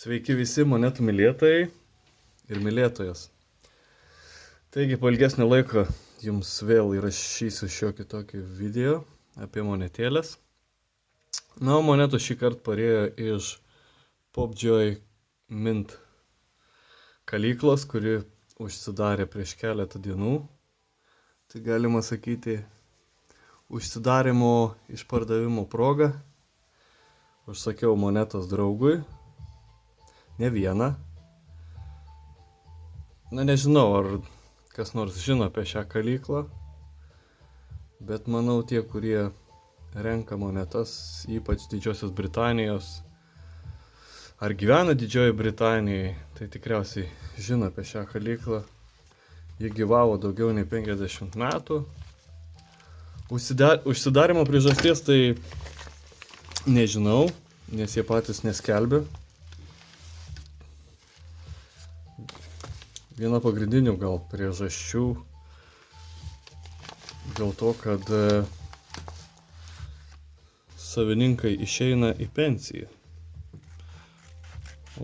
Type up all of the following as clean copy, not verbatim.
Sveiki visi monetų mylėtojai ir mylėtojos. Taigi po ilgesnio laiko jums vėl įrašysiu šiokį tokį video apie monetėlės. Na, o monetų šį kartą parėjo iš Popjoy Mint kalyklos, kuri užsidarė prieš keletą dienų. Tai galima sakyti užsidarimo išpardavimo proga. Užsakiau monetos draugui. Ne vieną. Na, nežinau, ar kas nors žino apie šią kalyklą, bet manau tie, kurie renka monetas, ypač Didžiosios Britanijos, ar gyvena Didžiojoje Britanijoje, tai tikriausiai žino apie šią kalyklą. Ji gyvavo daugiau nei 50 metų. Užsidarimo priežasties tai nežinau, nes jie patys neskelbia. Viena pagrindinių gal priežasčių dėl to, kad savininkai išeina į pensiją,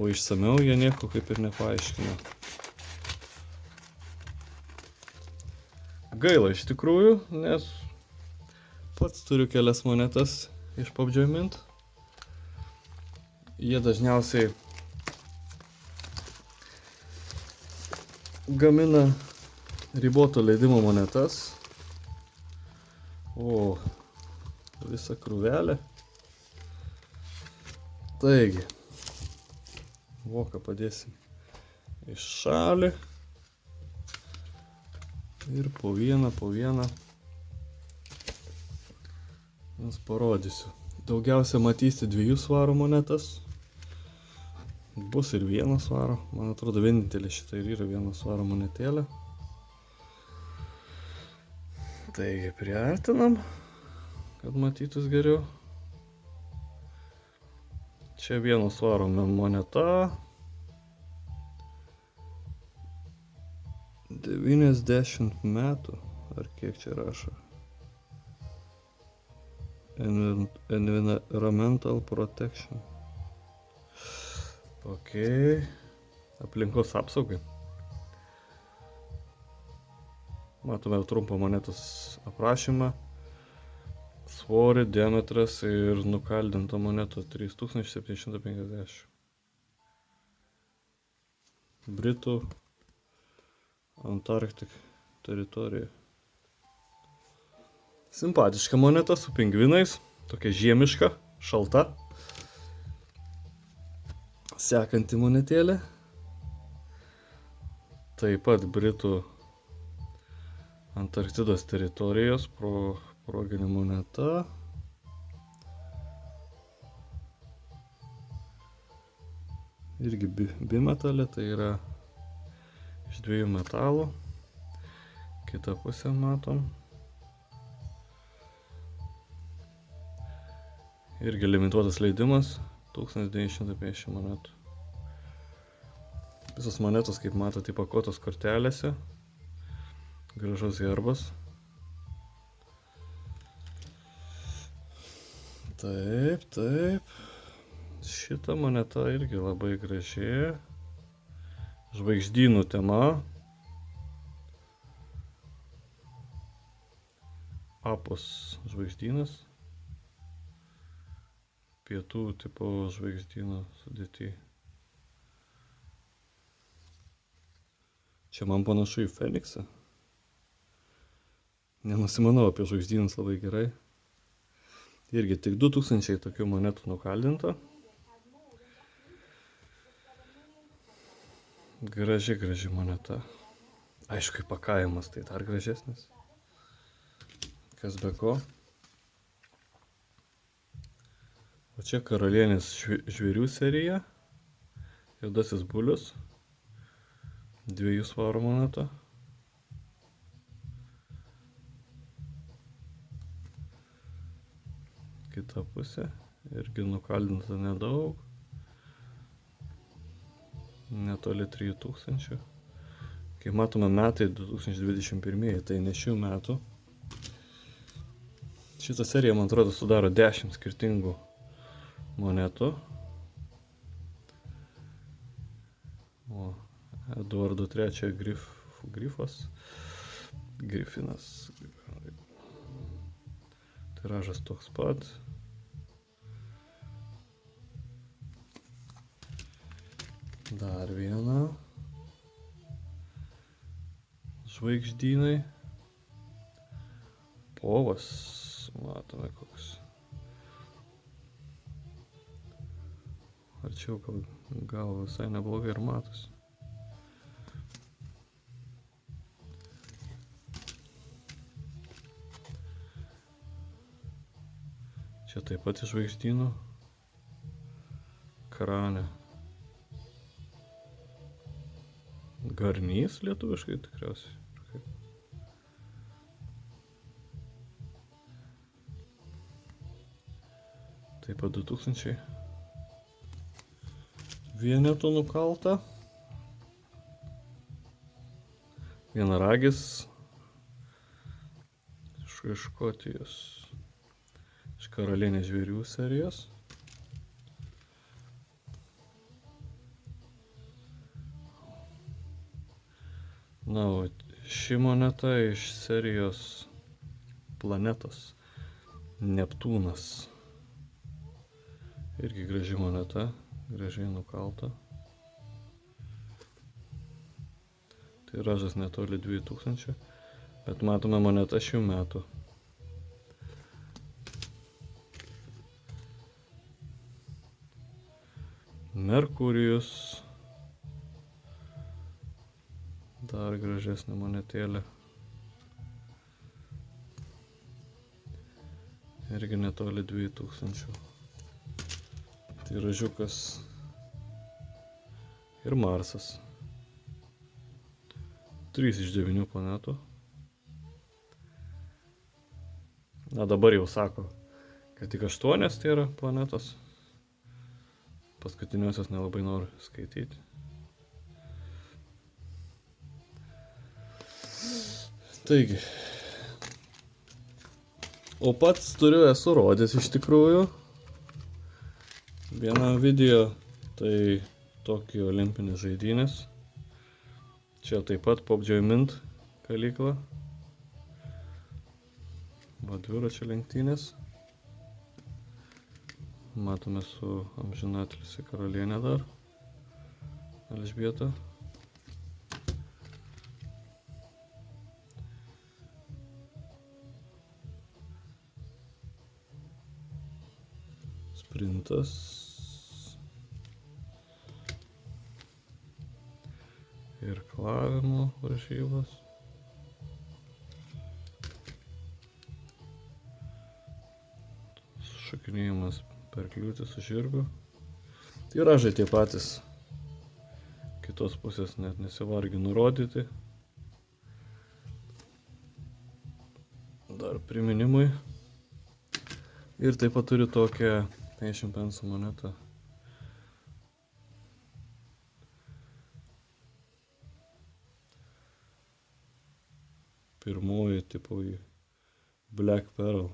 o išsamiau jie nieko kaip ir nepaaiškina. Gaila iš tikrųjų, nes pats turiu kelias monetas iš Popjoy Mint. Jie dažniausiai gamina riboto leidimo monetas. O, visa krūvelė. Taigi, voką padėsim į šalį. Ir po vieną jums parodysiu. Daugiausia matysi 2 svarų monetas. Bus ir 1 svaro. Man atrodo, vienintelė šitą ir yra 1 svaro monetėlė. Taigi, priartinam, kad matytus geriau. Čia 1 svaro moneta. 90 metų. Ar kiek čia rašo? Environmental Protection. Ok. Aplinkos apsaugai. Matome trumpą monetos aprašymą. Svorį, diametras ir nukaldinta moneta 3750. Britų Antarktik teritorija. Simpatiška moneta su pingvinais. Tokia žiemiška, šalta. Sekanti monetėlė. Taip pat Britų Antarktidos teritorijos proginė moneta. Irgi bimetalė, tai yra iš 2 metalų. Kitą pusę matom. Irgi limituotas leidimas. 1950 monetų. Visos monetos, kaip matote, įpakuotos kortelėse. Gražus herbas. Taip. Šita moneta irgi labai graži. Žvaigždynų tema. Apos žvaigždynas. Pietų tipo žvaigždyno sudėty. Čia man panašu į Feniksą. Nenusimanau apie žvaigždynus labai gerai. Irgi tik 2000 tokių monetų nukaldinta. Graži moneta. Aišku, įpakavimas tai dar gražesnis. Kas be ko. O čia karalienės žvėrių serija. Juodasis bulius. 2 svarų moneta. Kita pusė. Irgi nukaldinta nedaug. Netoli 3000. Kaip matome, metai 2021, tai ne šių metų. Šitą seriją, man atrodo, sudaro 10 skirtingų monetų. O Eduardo III grifas. Grifinas. Tiražas toks pat. Dar viena. Žvaigždynai. Povas. Matome koks. Arčiau gal visai neblogai ir matosi. Čia taip pat iš žvaigždynų. Kranė. Garnys lietuviškai tikriausiai. Taip pat 2000 vienetų nukalta. Vienaragis iš Škotijos. Iš karalienės žvėrių serijos. Na, o ši moneta iš serijos Planetos. Neptūnas. Irgi graži moneta, gražiai nukalta. Tiražas netoli 2000, bet matome monetą šių metų. Merkurijus. Dar gražesnė monetėlė. Irgi netoli 2000. Tiražiukas. Ir Marsas. 3 iš 9 planetų. Na, dabar jau sako, kad tik 8 tai yra planetos. Paskutiniosios nelabai noriu skaityti. Taigi. O pats esu rodęs iš tikrųjų. Vieną video, tai Tokijo olimpinės žaidynės. Čia taip pat PUBG Mint kalykla. Va, dviračio lenktynės. Matome su amžinatilsį karalienė dar. Elžbieta. Sprintas. Irklavimo varžybos. Šokinėjimas per kliūtį su žirgu. Tiražai tie patys. Kitos pusės net nesivarginu rodyti. Dar priminimui. Ir taip pat turiu tokią 50 pensų monetą. Pirmoji tipo į Black Pearl.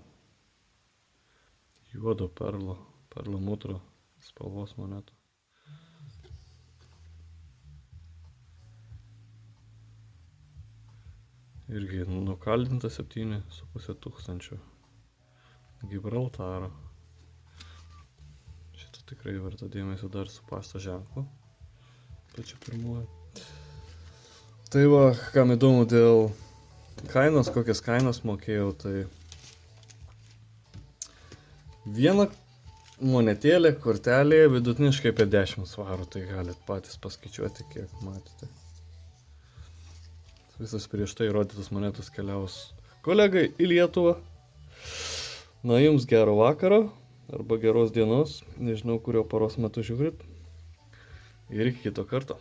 Juodo perlamutro spalvos moneta. Irgi nukaldinta 7,5 tūkstančių. Gibraltaro. Šitą tikrai verta dėmesio dar su pašto ženklu. Pačiu pirmuoju. Tai va, kam įdomu dėl kainos, kokias kainas mokėjau, tai viena monetėlė kortelėje vidutiniškai apie 10 svarų, tai galit patys paskaičiuoti, kiek matėte. Visas prieš tai rodytas monetos keliaus kolegai į Lietuvą. Na, jums gero vakaro arba geros dienos, nežinau, kurio paros metu žiūrit. Ir iki kito karto.